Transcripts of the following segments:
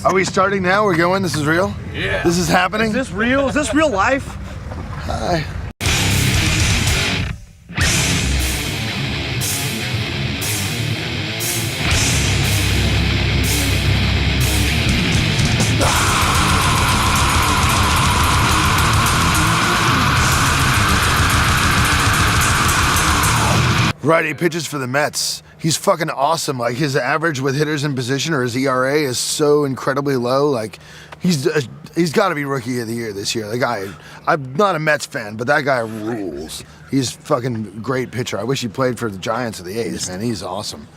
Are we starting now? We're going? This is real? Yeah. This is happening? Is this real? Is this real life? Hi. Right, he pitches for the Mets. He's fucking awesome. Like, his average with hitters in position, or his ERA, is so incredibly low. Like, he's got to be Rookie of the Year this year. The guy, I'm not a Mets fan, but that guy rules. He's fucking great pitcher. I wish he played for the Giants or the A's, man. He's awesome.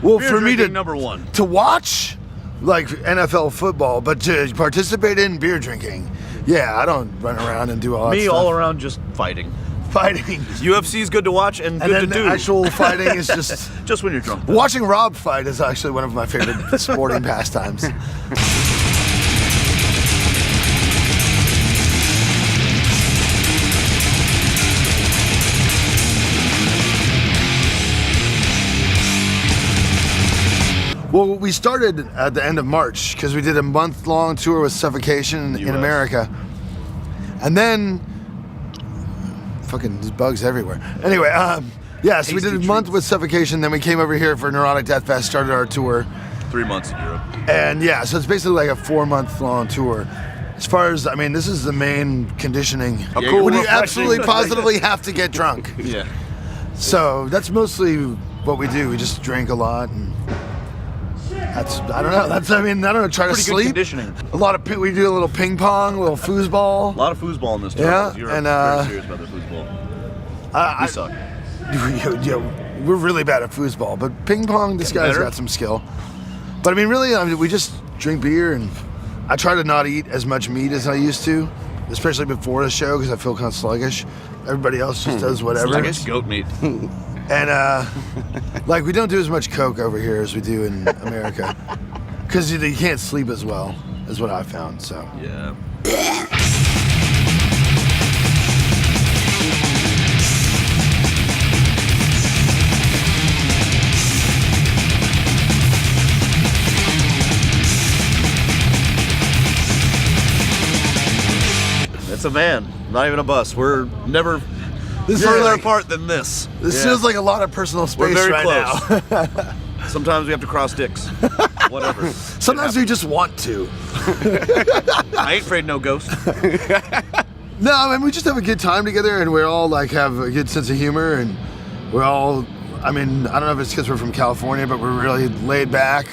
Well, Beer for me to number one. to watch, like, NFL football, but to participate in beer drinking, yeah, I don't run around and do all that Me stuff. all around just fighting. Fighting. UFC is good to watch and good to do. Actual fighting is just... just when you're drunk. Watching Rob fight is actually one of my favorite sporting pastimes. Well, we started at the end of March because we did a month-long tour with Suffocation in America. And then, fucking there's bugs everywhere. Anyway, yeah, so we did a month with Suffocation, then we came over here for Neurotic Death Fest, started our tour. 3 months in Europe. And yeah, so it's basically like a 4-month-long tour. As far as, I mean, this is the main conditioning. Cool, when you refreshing. absolutely positively have to get drunk. Yeah. So that's mostly what we do. We just drink a lot, and that's, I don't know. That's, I mean, I don't know. Try to Pretty good sleep. conditioning. A lot of we do a little ping pong, a little foosball. A lot of foosball in this tour. Yeah, You're and, very serious about the foosball. We suck. We're really bad at foosball, but ping pong, this guy's got some skill. But I mean, really, we just drink beer, and I try to not eat as much meat as I used to, especially before the show, because I feel kind of sluggish. Everybody else just does whatever. I guess goat meat. And like, we don't do as much coke over here as we do in America, because you can't sleep as well, is what I found. So Yeah. It's a van, not even a bus. We're never further apart than this. This feels like a lot of personal space. We're very right close. now. Sometimes we have to cross dicks. Whatever. Sometimes we just want to. I ain't afraid no ghost. No, I mean, we just have a good time together, and we're all like have a good sense of humor, and we're all, I mean, I don't know if it's because we're from California, but we're really laid back.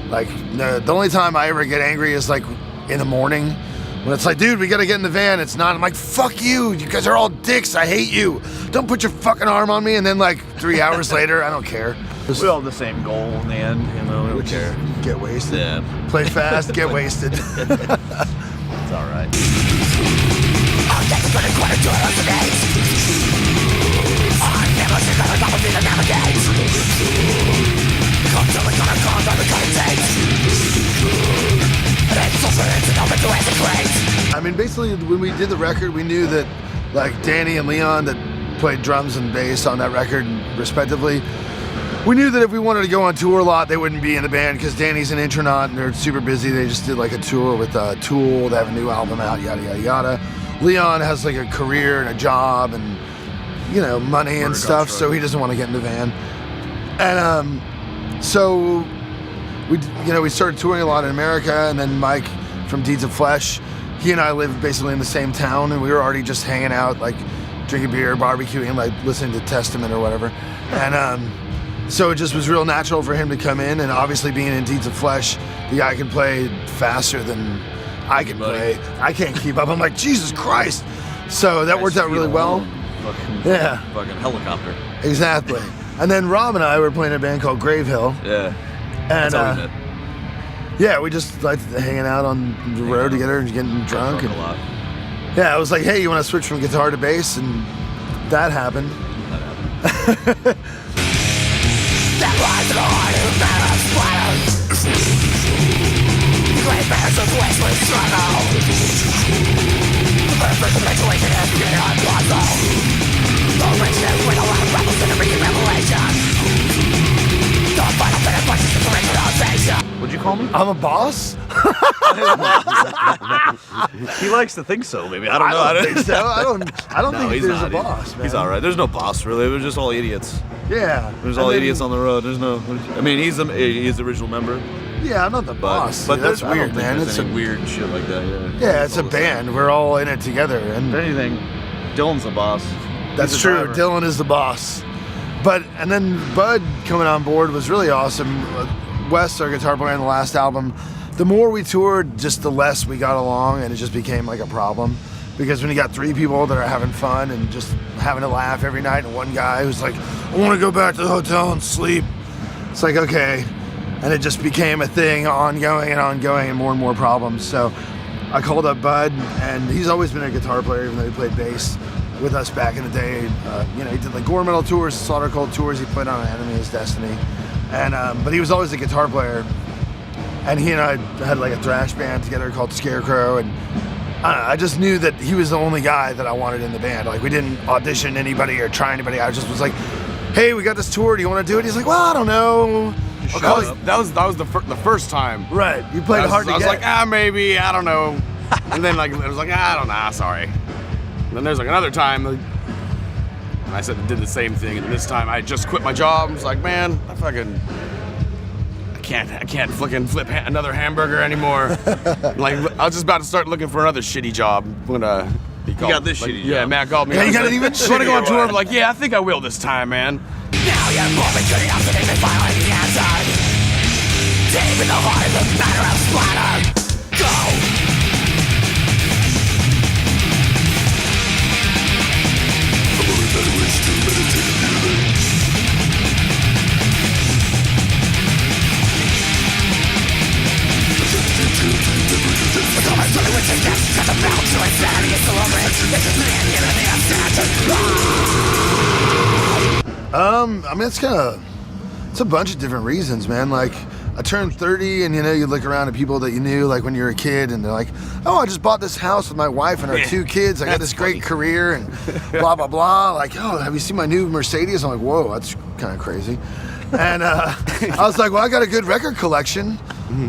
Like, the only time I ever get angry is like in the morning. When it's like, dude, we gotta get in the van. It's not. I'm like, fuck you. You guys are all dicks. I hate you. Don't put your fucking arm on me. And then like 3 hours later, I don't care. We all have the same goal in the end, you know, we don't care. Get wasted. Yeah. Play fast, get wasted. It's all right. I mean, basically, when we did the record, we knew that, like, Danny and Leon, that played drums and bass on that record, respectively, we knew that if we wanted to go on tour a lot, they wouldn't be in the band, because Danny's an intronaut and they're super busy. They just did like a tour with Tool. They have a new album out, yada, yada, yada. Leon has like a career and a job and, you know, money and stuff, so he doesn't want to get in the van. And so we started touring a lot in America, and then Mike from Deeds of Flesh, he and I lived basically in the same town, and we were already just hanging out, like drinking beer, barbecuing, like listening to Testament or whatever. And so it just was real natural for him to come in, and obviously being in Deeds of Flesh, the guy can play faster than I can play. I can't keep up. I'm like, Jesus Christ. So that worked out really well. Fucking helicopter. Exactly. And then Rob and I were playing in a band called Grave Hill. Yeah. And That's how we met. yeah, we just liked hanging out on the road together and getting drunk. And a lot. yeah, I was like, hey, you want to switch from guitar to bass? And that happened. That lies in the heart of the battle splatters. Great bands of wasteless struggle. The perfect perpetuation has been on puzzle. The richness with a lot of rebels in the revelation. call me? I'm a boss? He likes to think so, maybe. I don't know. I don't think so. I don't No, think he's there's not. a boss, man. He's all right. There's no boss, really. We're just all idiots. Yeah. There's And all then- idiots on the road. There's no. I mean, he's the original member, Yeah, I'm not the but boss. but that's there's weird, man. There's It's any a, weird shit like that. yeah, it's a band. We're all in it together, and If anything, Dylan's the boss. that's He's the true. driver. Dylan is the boss. But and then Bud coming on board was really awesome. Wes, our guitar player on the last album, the more we toured, just the less we got along, and it just became like a problem. Because when you got three people that are having fun and just having a laugh every night, and one guy who's like, I want to go back to the hotel and sleep. It's like, okay. And it just became a thing, ongoing, and more problems. So I called up Bud, and he's always been a guitar player, even though he played bass with us back in the day. He did like gore metal tours, Slaughter Cult tours. He played on Enemy is Destiny, and but he was always a guitar player. And he and I had like a thrash band together called Scarecrow, and I just knew that he was the only guy that I wanted in the band. Like we didn't audition anybody or try anybody. I just was like, hey, we got this tour. Do you want to do it? He's like, well, I don't know. That was the first time. Right, you played hard to I was get. like, maybe, I don't know. And then like it was like, I don't know, sorry. And then there's like another time, like, I did the same thing, and this time I just quit my job. I was like, man, I can't fucking flip another hamburger anymore. Like I was just about to start looking for another shitty job when he called. got this shitty Yeah, job. Matt called me. Yeah, you got an even You want to go on shittier tour? one. I'm like, yeah, I think I will this time, man. Now you're more than good enough to make me finally the answer. Deep in the heart of the matter of splatter. Go! I mean, it's a bunch of different reasons, man. Like, I turned 30, and you look around at people that you knew, like when you were a kid, and they're like, "Oh, I just bought this house with my wife and our two kids. I got this great career, and blah blah blah." Like, "Oh, have you seen my new Mercedes?" I'm like, "Whoa, that's kind of crazy." And I was like, "Well, I got a good record collection.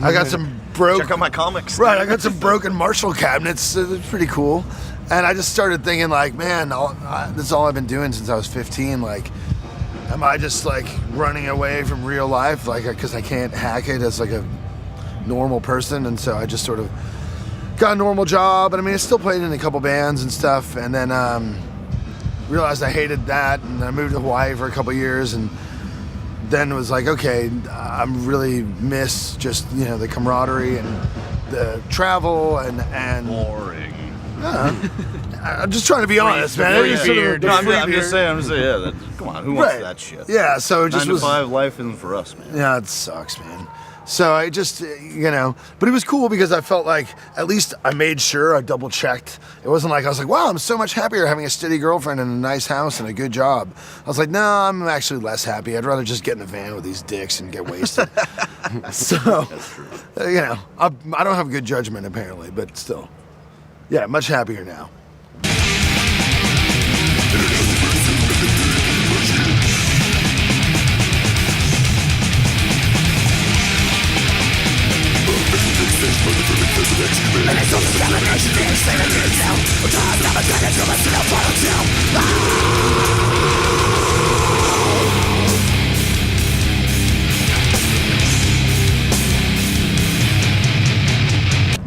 I got some Check out my comics. Right, I got some broken Marshall cabinets. It's pretty cool." And I just started thinking, like, man, this is all I've been doing since I was 15. Like, am I just like running away from real life, like, because I can't hack it as like a normal person? And so I just sort of got a normal job. And I mean, I still played in a couple bands and stuff. And then realized I hated that, and I moved to Hawaii for a couple years, and then it was like, okay, I really miss just the camaraderie and the travel and Boring. I'm just trying to be honest, man. free It was sort of beer, a dude. No, I'm free just beer. saying, yeah. Come on, who wants Right. that shit? Yeah, so it just 9 to was. 5 life isn't for us, man. Yeah, it sucks, man. So I just, but it was cool because I felt like at least I made sure I double checked. It wasn't like I was like, wow, I'm so much happier having a steady girlfriend and a nice house and a good job. I was like, no, I'm actually less happy. I'd rather just get in the van with these dicks and get wasted. So, I don't have good judgment apparently, but still, yeah, much happier now.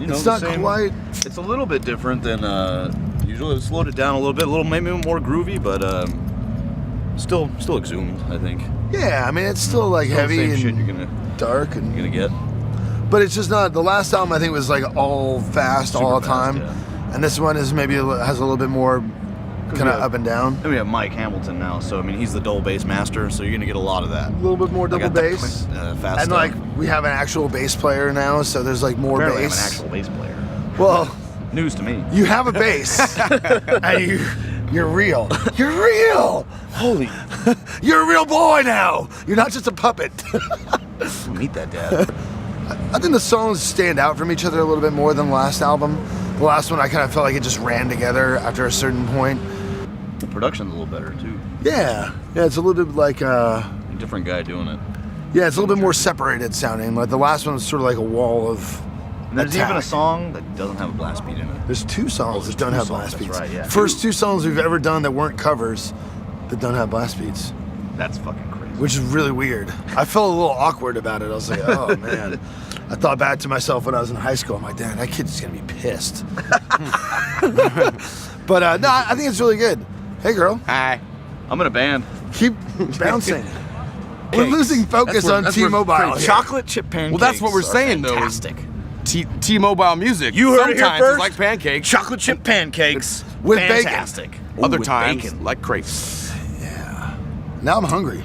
It's not quite. It's a little bit different than usually. It slowed it down a little bit, maybe more groovy, but still exhumed, I think. Yeah, I mean, it's still like Still the heavy same and shit you're dark and. get. But it's just not. The last album I think was like all fast Super all the fast, time, yeah. and this one is maybe has a little bit more kind of we have- up and down. And we have Mike Hamilton now, so I mean he's the double bass master, so you're gonna get a lot of that. A little bit more double Like at the bass, fast and stuff. like we have an actual bass player now, so there's like more Apparently I'm an bass. actual bass player. Well, News to me. you have a bass, and you're real. You're real. Holy, You're a real boy now. You're not just a puppet. meet that dad. I think the songs stand out from each other a little bit more than the last album. The last one I kind of felt like it just ran together after a certain point. The production's a little better too. Yeah, it's a little bit like A different guy doing it. Yeah, it's a little bit more separated sounding. Like the last one was sort of like a wall of. And there's attack. even a song that doesn't have a blast beat in it. There's 2 songs that don't two have songs, blast that's beats. right, yeah. First 2 songs we've ever done that weren't covers that don't have blast beats, That's fucking crazy. which is really weird. I felt a little awkward about it. I was like, oh man. I thought back to myself when I was in high school. I'm like, damn, that kid's gonna be pissed. But no, I think it's really good. Hey, girl, Hi. I'm in a band. keep bouncing. We're losing focus on That's where T-Mobile. crazy. here. Chocolate chip pancakes. Well, that's what we're are saying, though, is- Fantastic. T-Mobile music. You heard it here Sometimes first. it's like pancakes. Chocolate chip pancakes With bacon. fantastic. Other With times, bacon. like crepes. Now I'm hungry.